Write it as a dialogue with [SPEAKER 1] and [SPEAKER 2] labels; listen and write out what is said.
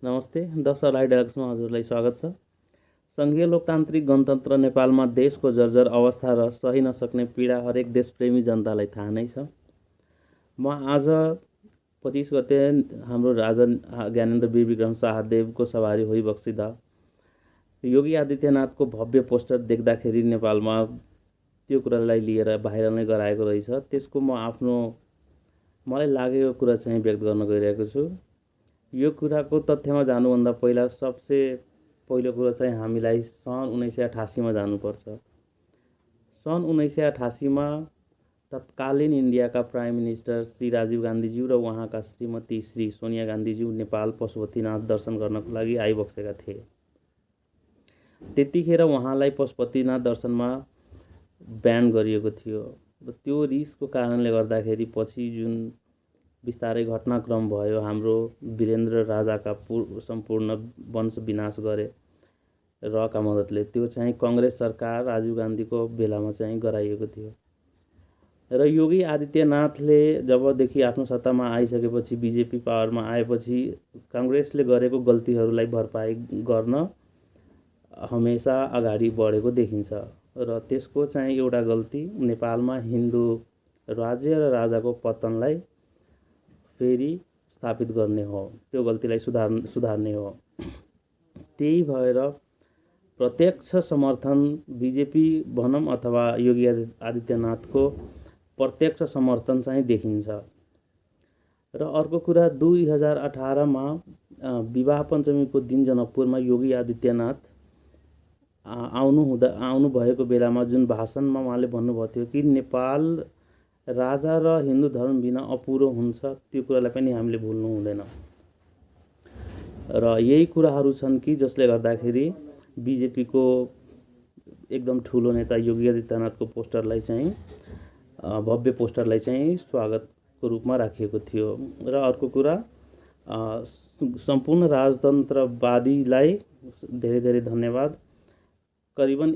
[SPEAKER 1] नमस्ते। द सलाइ डायलग्समा हजुरलाई स्वागत छ। सङ्घीय लोकतान्त्रिक गणतन्त्र नेपालमा देशको जर्जर अवस्था र सही नसक्ने पीडा हरेक देशप्रेमी जनतालाई थाहा नै छ। म आज 25 गते हाम्रो राजा ज्ञानेन्द्र वीर विक्रम शाहदेवको सवारी होइ बक्सिँदा योगी आदित्यनाथको भव्य पोस्टर देख्दाखेरि नेपालमा त्यो कुरालाई लिएर भाइरल नै गराएको रहेछ। त्यसको मलाई लागेको कुरा चाहिँ व्यक्त गर्न गइरहेको छु। यो कुराको तथ्यमा जानुभन्दा पहिला सबसे पहिलो कुरो चाहिँ हामीलाई सन् 1988 मा जानुपर्छ। सन् 1988 मा तत्कालीन इन्डियाका प्राइम मिनिस्टर श्री राजीव गान्धीज्यू र उहाँका श्रीमती श्री सोनिया गान्धीज्यू नेपाल पशुपतिनाथ दर्शन गर्नको लागि आइबक्सेका थिए। त्यतिखेर उहाँलाई पशुपतिनाथ दर्शनमा ब्यान गरिएको थियो र त्यो रिसको कारणले गर्दाखेरि पछि जुन बिस्तारै घटनाक्रम भयो, हाम्रो वीरेन्द्र राजाका सम्पूर्ण वंश विनाश गरे रका मद्दतले, त्यो चाहिँ कांग्रेस सरकार राजीव गान्धीको बेलामा चाहिँ गराइएको थियो। र योगी आदित्यनाथले जबदेखि आफ्नो सत्तामा आइसकेपछि, बीजेपी पावरमा आएपछि कांग्रेसले गरेको गल्तीहरूलाई भरपाई गर्न हमेसा अगाडि बढेको देखिन्छ। र त्यसको चाहिँ एउटा गल्ती नेपालमा हिन्दू राज्य र राजाको पतनलाई फेरि स्थापित गर्ने हो, त्यो गल्तीलाई सुधार्ने हो। त्यही भएर प्रत्यक्ष समर्थन बीजेपी भनौँ अथवा योगी आदित्यनाथको प्रत्यक्ष समर्थन चाहिँ देखिन्छ। र अर्को कुरा, 2018 मा विवाह पञ्चमीको दिन जनकपुरमा योगी आदित्यनाथ आउनु भएको बेलामा जुन भाषणमा उहाँले भन्नुभएको थियो कि नेपाल राजा र हिन्दू धर्म बिना अपुरो हुन्छ, त्यो कुरालाई पनि हामीले भुल्नु हुँदैन। र यही कुराहरू छन् कि जसले गर्दाखेरि बीजेपीको एकदम ठुलो नेता योगी आदित्यनाथको पोस्टरलाई चाहिँ भव्य पोस्टरलाई चाहिँ स्वागतको रूपमा राखिएको थियो। र अर्को कुरा, सम्पूर्ण राजतन्त्रवादीलाई धेरै धेरै धन्यवाद। करिबन